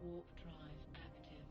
Warp drive active.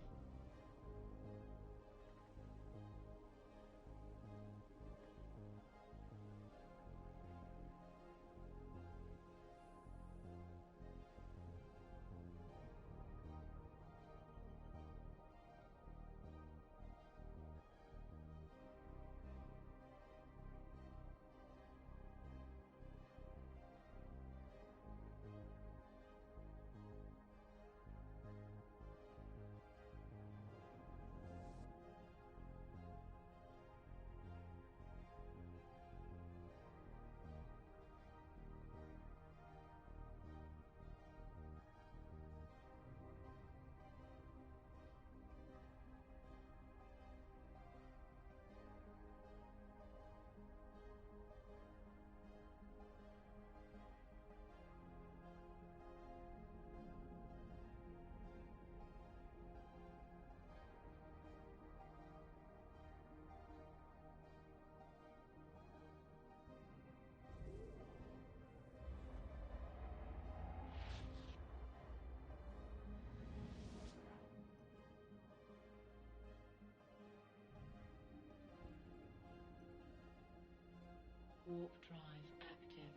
Warp drive active.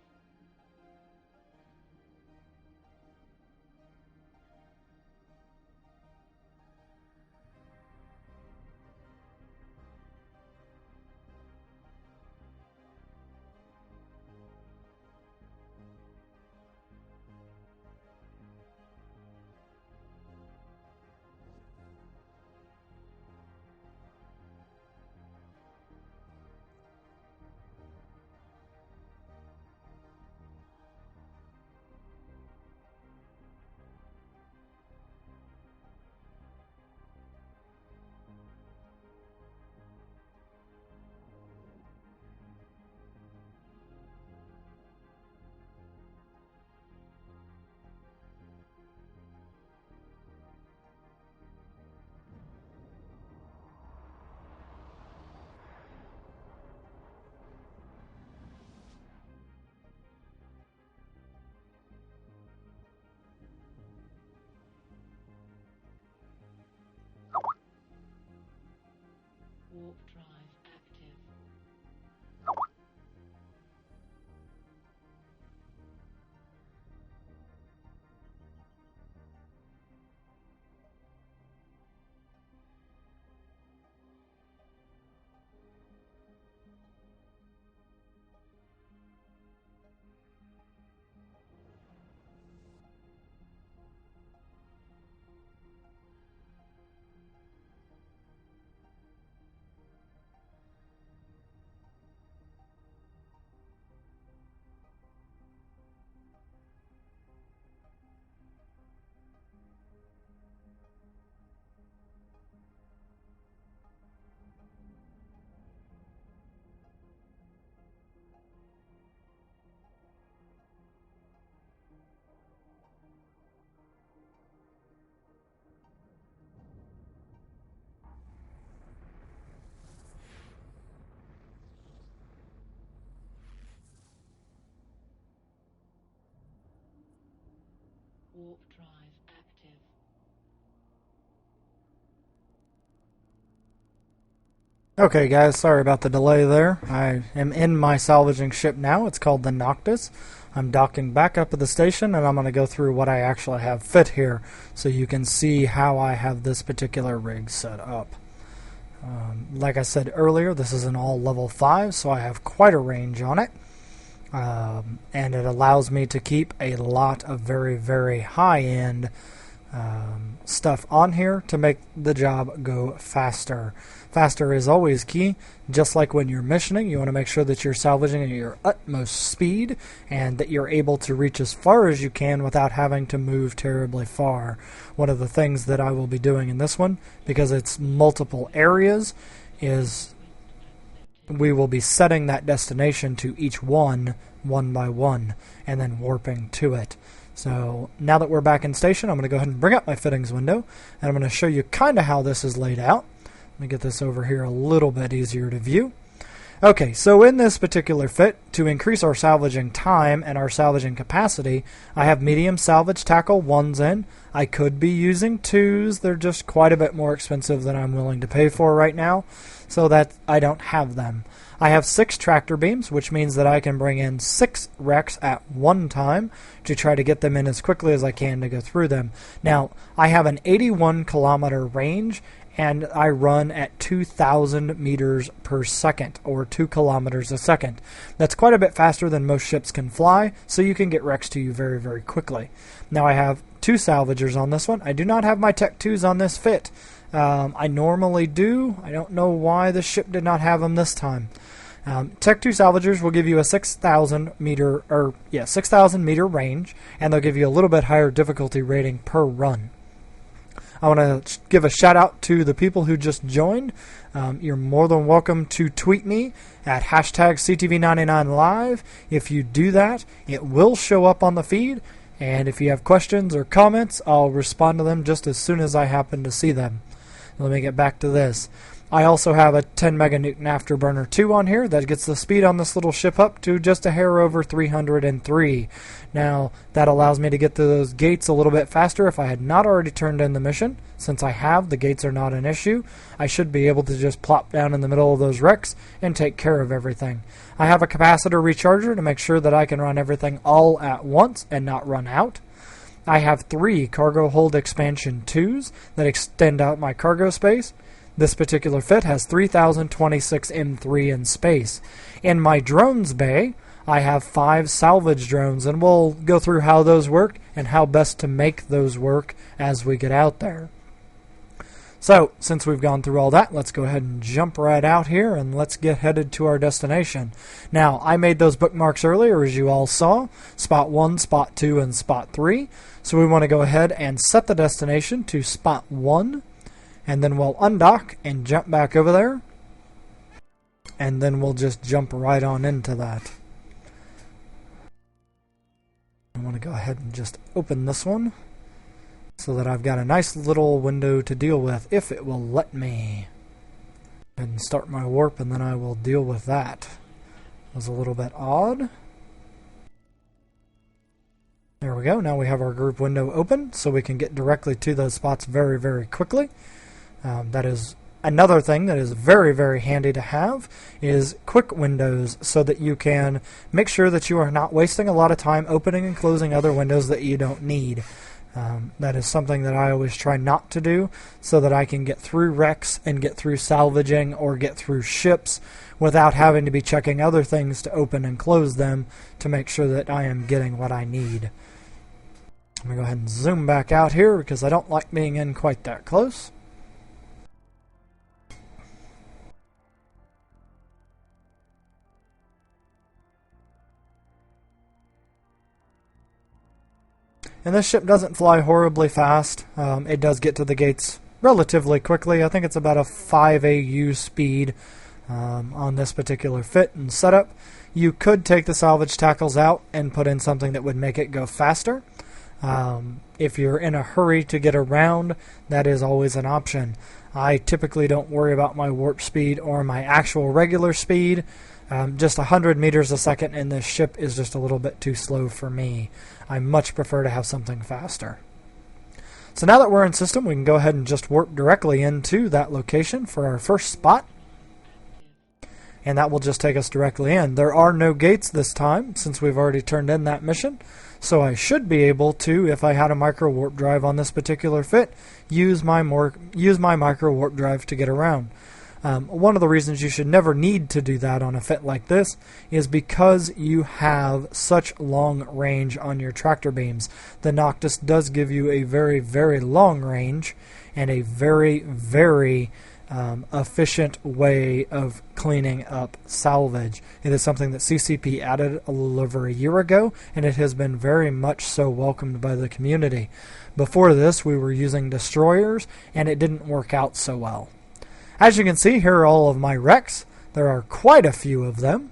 Warp drive active. Warp drive active. Okay guys, sorry about the delay there. I am in my salvaging ship now. It's called the Noctis. I'm docking back up at the station and I'm going to go through what I actually have fit here so you can see how I have this particular rig set up. Like I said earlier, this is an all level 5, so I have quite a range on it. And it allows me to keep a lot of very, very high-end stuff on here to make the job go faster. Faster is always key. Just like when you're missioning, you want to make sure that you're salvaging at your utmost speed and that you're able to reach as far as you can without having to move terribly far. One of the things that I will be doing in this one, because it's multiple areas, is we will be setting that destination to each one by one, and then warping to it. So now that we're back in station, I'm going to go ahead and bring up my fittings window, and I'm going to show you kind of how this is laid out. Let me get this over here a little bit easier to view. Okay, so in this particular fit, to increase our salvaging time and our salvaging capacity, I have medium salvage tackle 1s in. I could be using 2s. They're just quite a bit more expensive than I'm willing to pay for right now, so that I don't have them. I have 6 tractor beams, which means that I can bring in 6 wrecks at one time to try to get them in as quickly as I can to go through them. Now, I have an 81 kilometer range, and I run at 2,000 meters per second, or 2 kilometers a second. That's quite a bit faster than most ships can fly, so you can get wrecks to you very, very quickly. Now I have 2 salvagers on this one. I do not have my Tech 2s on this fit. I normally do. I don't know why the ship did not have them this time. Tech 2 salvagers will give you a 6,000 meter range, and they'll give you a little bit higher difficulty rating per run. I want to give a shout out to the people who just joined. You're more than welcome to tweet me at hashtag CTV99Live. If you do that, it will show up on the feed. And if you have questions or comments, I'll respond to them just as soon as I happen to see them. Let me get back to this. I also have a 10 meganewton afterburner 2 on here that gets the speed on this little ship up to just a hair over 303. Now, that allows me to get to those gates a little bit faster if I had not already turned in the mission. Since I have, the gates are not an issue. I should be able to just plop down in the middle of those wrecks and take care of everything. I have a capacitor recharger to make sure that I can run everything all at once and not run out. I have 3 cargo hold expansion 2s that extend out my cargo space. This particular fit has 3026 M3 in space. In my drones bay, I have 5 salvage drones, and we'll go through how those work and how best to make those work as we get out there. So, since we've gone through all that, let's go ahead and jump right out here and let's get headed to our destination. Now, I made those bookmarks earlier, as you all saw, spot 1, spot 2, and spot 3. So we want to go ahead and set the destination to spot 1. And then we'll undock and jump back over there. And then we'll just jump right on into that. I want to go ahead and just open this one so that I've got a nice little window to deal with, if it will let me. And start my warp, and then I will deal with that. It was a little bit odd. There we go. Now we have our group window open, so we can get directly to those spots very, very quickly. That is another thing that is very, very handy to have, is quick windows, so that you can make sure that you are not wasting a lot of time opening and closing other windows that you don't need. That is something that I always try not to do, so that I can get through wrecks and get through salvaging or get through ships without having to be checking other things to open and close them to make sure that I am getting what I need. I'm going to go ahead and zoom back out here because I don't like being in quite that close. And this ship doesn't fly horribly fast. It does get to the gates relatively quickly. I think it's about a 5 AU speed on this particular fit and setup. You could take the salvage tackles out and put in something that would make it go faster. If you're in a hurry to get around, that is always an option. I typically don't worry about my warp speed or my actual regular speed. Just 100 meters a second in this ship is just a little bit too slow for me. I much prefer to have something faster. So now that we're in system, we can go ahead and just warp directly into that location for our first spot. And that will just take us directly in. There are no gates this time, since we've already turned in that mission. So I should be able to, if I had a micro warp drive on this particular fit, use my micro warp drive to get around. One of the reasons you should never need to do that on a fit like this is because you have such long range on your tractor beams. The Noctis does give you a very, very long range and a very, very efficient way of cleaning up salvage. It is something that CCP added a little over a year ago, and it has been very much so welcomed by the community. Before this, we were using destroyers, and it didn't work out so well. As you can see, here are all of my wrecks. There are quite a few of them.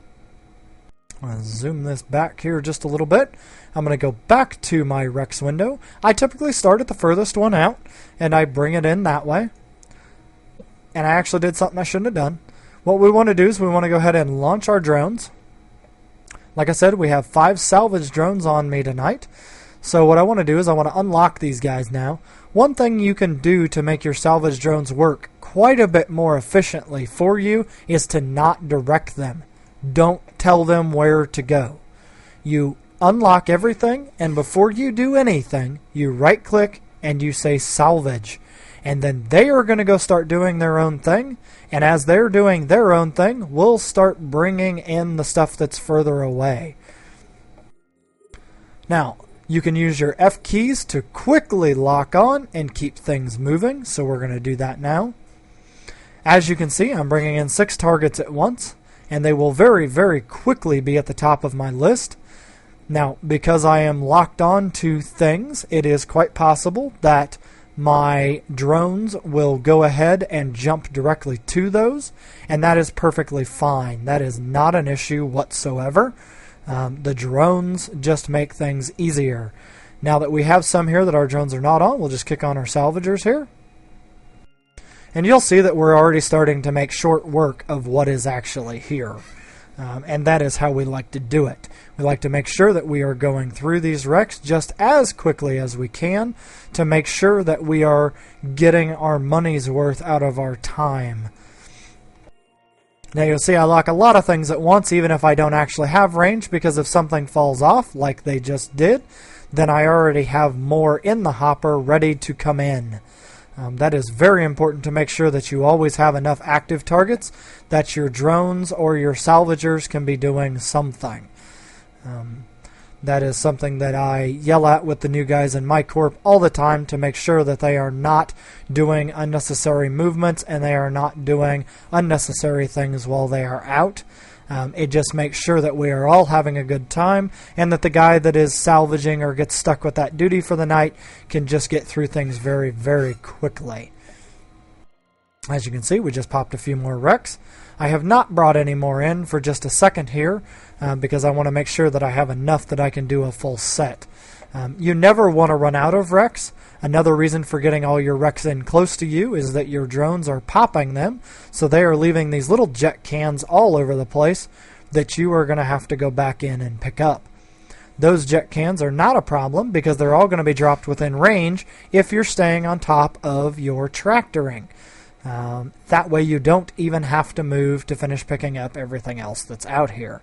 I'm going to zoom this back here just a little bit. I'm going to go back to my wrecks window. I typically start at the furthest one out, and I bring it in that way. And I actually did something I shouldn't have done. What we want to do is we want to go ahead and launch our drones. Like I said, we have 5 salvage drones on me tonight. So what I want to do is I want to unlock these guys now. One thing you can do to make your salvage drones work quite a bit more efficiently for you is to not direct them. Don't tell them where to go. You unlock everything, and before you do anything, you right click and you say salvage. And then they are going to go start doing their own thing. And as they're doing their own thing, we'll start bringing in the stuff that's further away. Now, you can use your F keys to quickly lock on and keep things moving. So we're going to do that now. As you can see, I'm bringing in 6 targets at once. And they will very, very quickly be at the top of my list. Now, because I am locked on to things, it is quite possible that my drones will go ahead and jump directly to those, and that is perfectly fine. That is not an issue whatsoever. The drones just make things easier. Now that we have some here that our drones are not on, we'll just kick on our salvagers here. And you'll see that we're already starting to make short work of what is actually here. And that is how we like to do it. We like to make sure that we are going through these wrecks just as quickly as we can to make sure that we are getting our money's worth out of our time. Now you'll see I lock a lot of things at once even if I don't actually have range, because if something falls off like they just did, then I already have more in the hopper ready to come in. That is very important to make sure that you always have enough active targets that your drones or your salvagers can be doing something. That is something that I yell at with the new guys in my corp all the time to make sure that they are not doing unnecessary movements and they are not doing unnecessary things while they are out. It just makes sure that we are all having a good time and that the guy that is salvaging or gets stuck with that duty for the night can just get through things very, very quickly. As you can see, we just popped a few more wrecks. I have not brought any more in for just a second here because I want to make sure that I have enough that I can do a full set. You never want to run out of wrecks. Another reason for getting all your wrecks in close to you is that your drones are popping them, so they are leaving these little jet cans all over the place that you are going to have to go back in and pick up. Those jet cans are not a problem because they're all going to be dropped within range if you're staying on top of your tractoring. That way you don't even have to move to finish picking up everything else that's out here.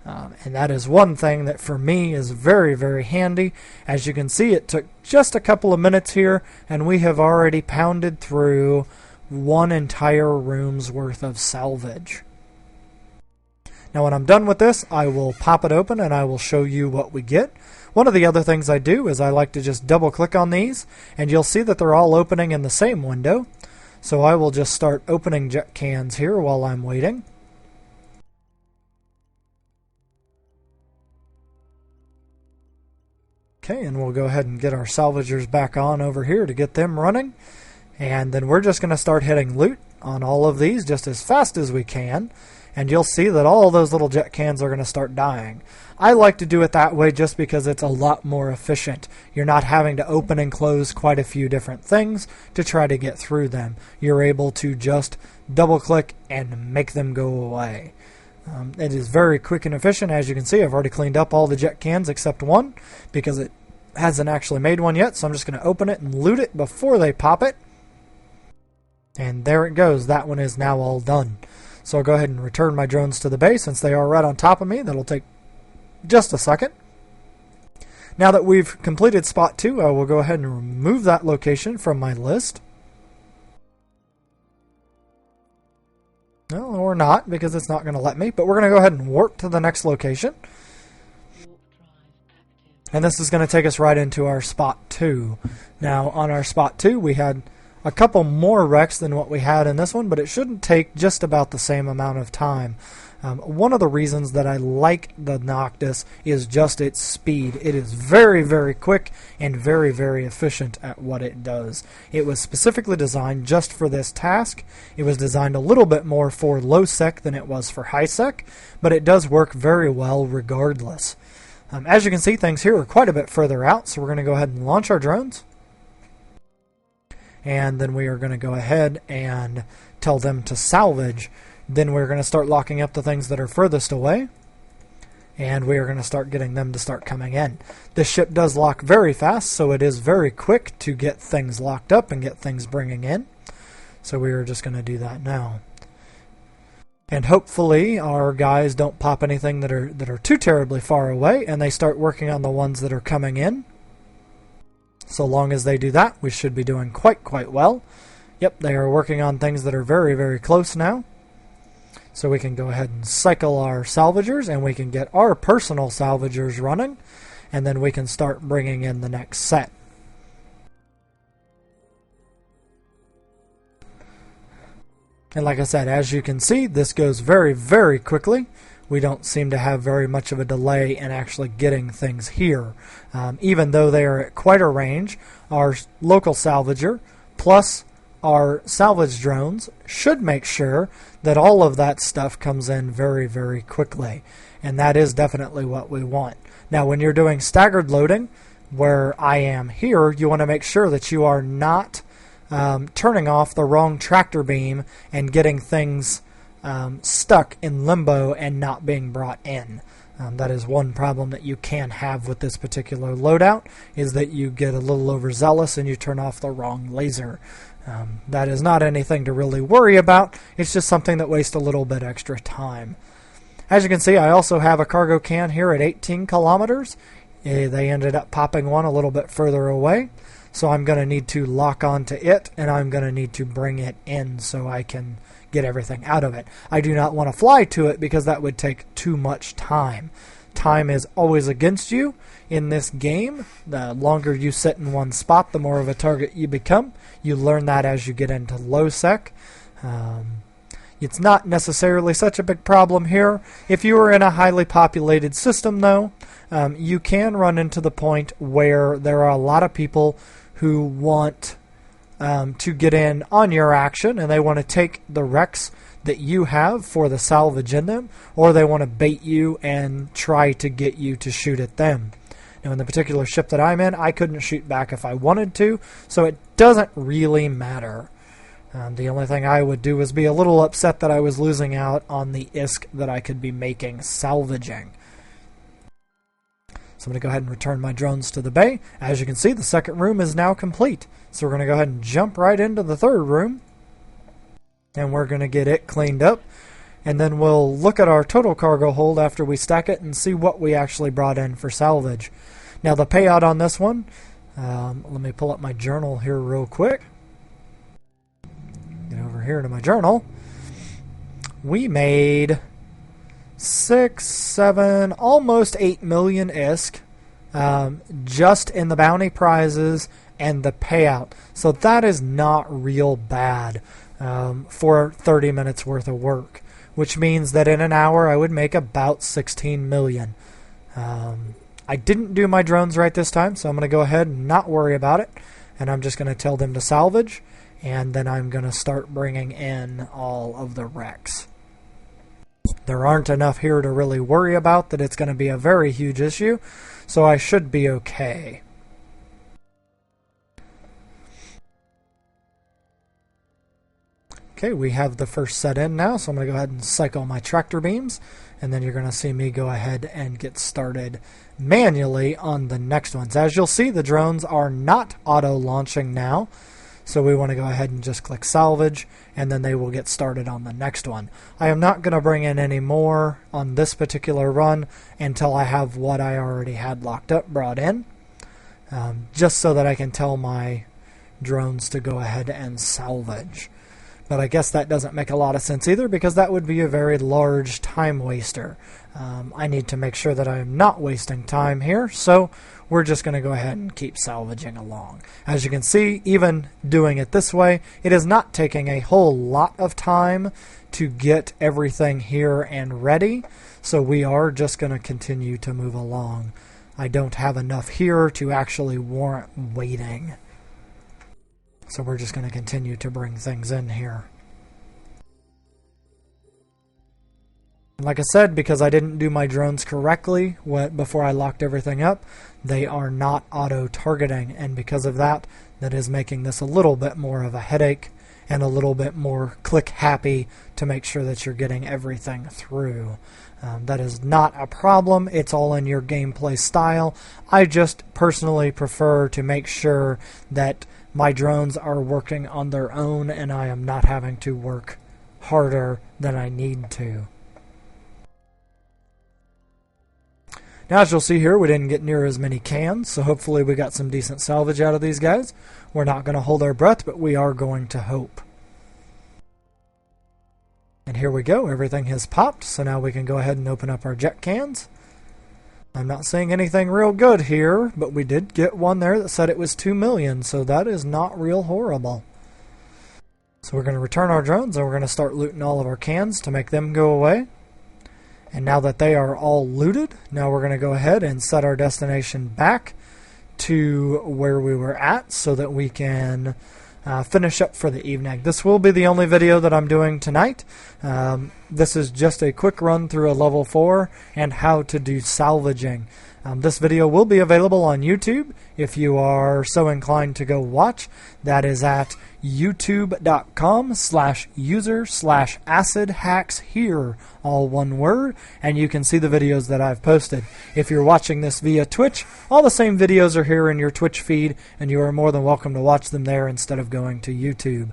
And that is one thing that for me is very, very handy. As you can see, it took just a couple of minutes here, and we have already pounded through one entire room's worth of salvage. Now when I'm done with this, I will pop it open and I will show you what we get. One of the other things I do is I like to just double click on these, and you'll see that they're all opening in the same window. So I will just start opening jet cans here while I'm waiting. Okay, and we'll go ahead and get our salvagers back on over here to get them running. And then we're just going to start hitting loot on all of these just as fast as we can. And you'll see that all those little jet cans are going to start dying. I like to do it that way just because it's a lot more efficient. You're not having to open and close quite a few different things to try to get through them. You're able to just double click and make them go away. It is very quick and efficient. As you can see, I've already cleaned up all the jet cans except one because it hasn't actually made one yet. So I'm just going to open it and loot it before they pop it. And there it goes. That one is now all done. So I'll go ahead and return my drones to the base since they are right on top of me. That'll take just a second. Now that we've completed spot 2, I will go ahead and remove that location from my list. No, or not, because it's not going to let me. But we're going to go ahead and warp to the next location. And this is going to take us right into our spot 2. Now, on our spot 2, we had a couple more wrecks than what we had in this one, but it shouldn't take just about the same amount of time. One of the reasons that I like the Noctis is just its speed. It is very, very quick and very, very efficient at what it does. It was specifically designed just for this task. It was designed a little bit more for low sec than it was for high sec, but it does work very well regardless. As you can see, things here are quite a bit further out, so we're going to go ahead and launch our drones. And then we are going to go ahead and tell them to salvage. Then we're going to start locking up the things that are furthest away, and we are going to start getting them to start coming in. This ship does lock very fast, so it is very quick to get things locked up and get things bringing in. So we are just going to do that now. And hopefully our guys don't pop anything that are too terribly far away, and they start working on the ones that are coming in. So long as they do that, we should be doing quite well. Yep, they are working on things that are very close now. So we can go ahead and cycle our salvagers, and we can get our personal salvagers running, and then we can start bringing in the next set. And like I said, as you can see, this goes very quickly. We don't seem to have very much of a delay in actually getting things here. Even though they are at quite a range, our local salvager plus our salvage drones should make sure that all of that stuff comes in very quickly. And that is definitely what we want. Now, when you're doing staggered loading, where I am here, you want to make sure that you are not turning off the wrong tractor beam and getting things stuck in limbo and not being brought in. That is one problem that you can have with this particular loadout, is that you get a little overzealous and you turn off the wrong laser. That is not anything to really worry about. It's just something that wastes a little bit extra time. As you can see, I also have a cargo can here at 18 kilometers. They ended up popping one a little bit further away. So I'm going to need to lock onto it, and I'm going to need to bring it in so I can get everything out of it. I do not want to fly to it because that would take too much time. Time is always against you in this game. The longer you sit in one spot, the more of a target you become. You learn that as you get into low sec. It's not necessarily such a big problem here. If you are in a highly populated system, though, you can run into the point where there are a lot of people who want to get in on your action, and they want to take the wrecks that you have for the salvage in them, or they want to bait you and try to get you to shoot at them. Now, in the particular ship that I'm in, I couldn't shoot back if I wanted to, so it doesn't really matter. The only thing I would do is be a little upset that I was losing out on the ISK that I could be making salvaging. So I'm going to go ahead and return my drones to the bay. As you can see, the second room is now complete. So we're going to go ahead and jump right into the third room. And we're going to get it cleaned up. And then we'll look at our total cargo hold after we stack it and see what we actually brought in for salvage. Now the payout on this one, let me pull up my journal here real quick. Get over here to my journal. We made 6, 7, almost 8 million ISK just in the bounty prizes and the payout. So that is not real bad for 30 minutes worth of work, which means that in an hour I would make about 16 million. I didn't do my drones right this time, so I'm going to go ahead and not worry about it, and I'm just going to tell them to salvage, and then I'm going to start bringing in all of the wrecks. There aren't enough here to really worry about that it's going to be a very huge issue, so I should be okay. Okay, we have the first set in now, so I'm going to go ahead and cycle my tractor beams, and then you're going to see me go ahead and get started manually on the next ones. As you'll see, the drones are not auto-launching now, so we want to go ahead and just click salvage, and then they will get started on the next one. I am not going to bring in any more on this particular run until I have what I already had locked up brought in, just so that I can tell my drones to go ahead and salvage. But I guess that doesn't make a lot of sense either, because that would be a very large time waster. I need to make sure that I am not wasting time here, so we're just going to go ahead and keep salvaging along. As you can see, even doing it this way, it is not taking a whole lot of time to get everything here and ready, so we are just going to continue to move along. I don't have enough here to actually warrant waiting. So we're just going to continue to bring things in here. Like I said, because I didn't do my drones correctly before I locked everything up, they are not auto-targeting, and because of that, that is making this a little bit more of a headache and a little bit more click happy to make sure that you're getting everything through. That is not a problem. It's all in your gameplay style. I just personally prefer to make sure that my drones are working on their own and I am not having to work harder than I need to. Now, as you'll see here, we didn't get near as many cans, so hopefully we got some decent salvage out of these guys. We're not going to hold our breath, but we are going to hope. And here we go. Everything has popped, so now we can go ahead and open up our jet cans. I'm not seeing anything real good here, but we did get one there that said it was 2 million, so that is not real horrible. So we're going to return our drones, and we're going to start looting all of our cans to make them go away. And now that they are all looted, now we're going to go ahead and set our destination back to where we were at so that we can finish up for the evening. This will be the only video that I'm doing tonight. This is just a quick run through a level 4 and how to do salvaging. This video will be available on YouTube if you are so inclined to go watch. That is at youtube.com/user/acidhackshere, all one word, and you can see the videos that I've posted. If you're watching this via Twitch, all the same videos are here in your Twitch feed, and you are more than welcome to watch them there instead of going to YouTube.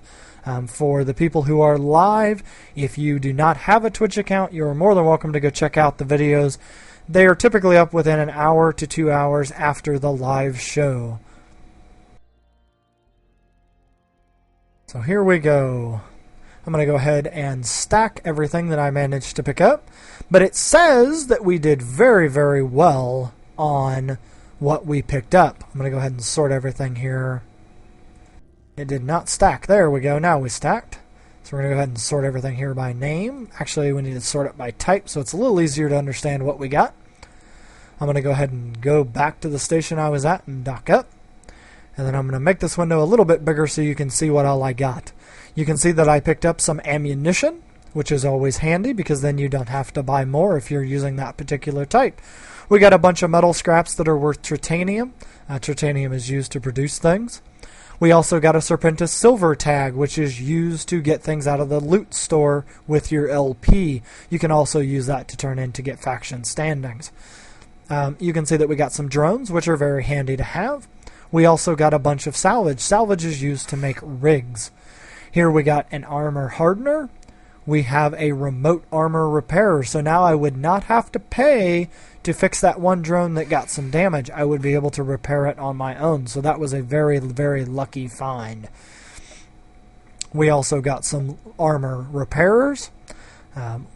For the people who are live, if you do not have a Twitch account, you are more than welcome to go check out the videos. They are typically up within an hour to 2 hours after the live show. So here we go. I'm going to go ahead and stack everything that I managed to pick up. But it says that we did very, very well on what we picked up. I'm going to go ahead and sort everything here. It did not stack. There we go. Now we stacked. So we're going to go ahead and sort everything here by name. Actually, we need to sort it by type, so it's a little easier to understand what we got. I'm going to go ahead and go back to the station I was at and dock up. And then I'm going to make this window a little bit bigger so you can see what all I got. You can see that I picked up some ammunition, which is always handy because then you don't have to buy more if you're using that particular type. We got a bunch of metal scraps that are worth titanium. Titanium is used to produce things. We also got a Serpentis silver tag, which is used to get things out of the loot store with your LP. You can also use that to turn in to get faction standings. You can see that we got some drones, which are very handy to have. We also got a bunch of salvage. Salvage is used to make rigs. Here we got an armor hardener. We have a remote armor repairer. So now I would not have to pay to fix that one drone that got some damage. I would be able to repair it on my own. So that was a very, very lucky find. We also got some armor repairers.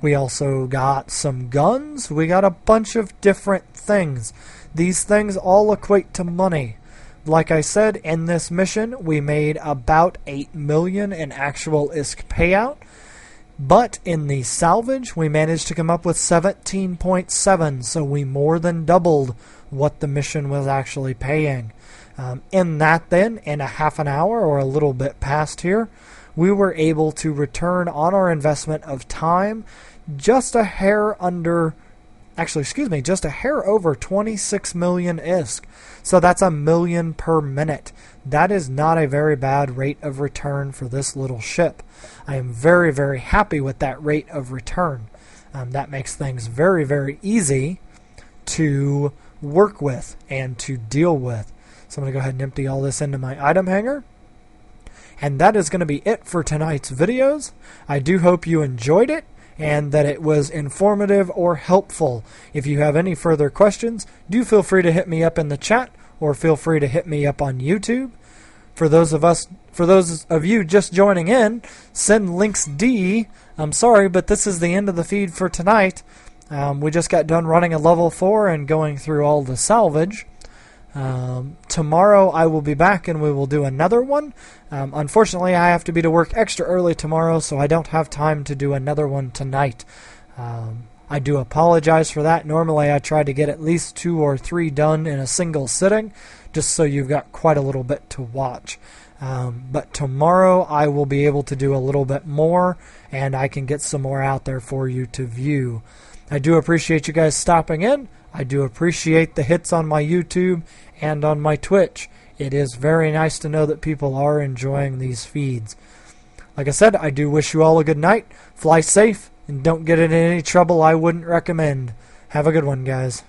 We also got some guns. We got a bunch of different things. These things all equate to money. Like I said, in this mission, we made about 8 million in actual ISK payout. But in the salvage, we managed to come up with 17.7, so we more than doubled what the mission was actually paying. In that then, in a half an hour or a little bit past here, we were able to return on our investment of time just a hair under, just a hair over 26 million ISK. So that's 1 million per minute. That is not a very bad rate of return for this little ship. I am very, very happy with that rate of return. That makes things very, very easy to work with and to deal with. So I'm going to go ahead and empty all this into my item hanger. And that is going to be it for tonight's videos. I do hope you enjoyed it and that it was informative or helpful. If you have any further questions, do feel free to hit me up in the chat or feel free to hit me up on YouTube. For those of you just joining in, send links D. I'm sorry, but this is the end of the feed for tonight. We just got done running a level 4 and going through all the salvage. Tomorrow I will be back and we will do another one. Unfortunately, I have to be to work extra early tomorrow, so I don't have time to do another one tonight. I do apologize for that. Normally I try to get at least 2 or 3 done in a single sitting, just so you've got quite a little bit to watch. But tomorrow I will be able to do a little bit more, and I can get some more out there for you to view. I do appreciate you guys stopping in. I do appreciate the hits on my YouTube and on my Twitch. It is very nice to know that people are enjoying these feeds. Like I said, I do wish you all a good night. Fly safe, and don't get into any trouble I wouldn't recommend. Have a good one, guys.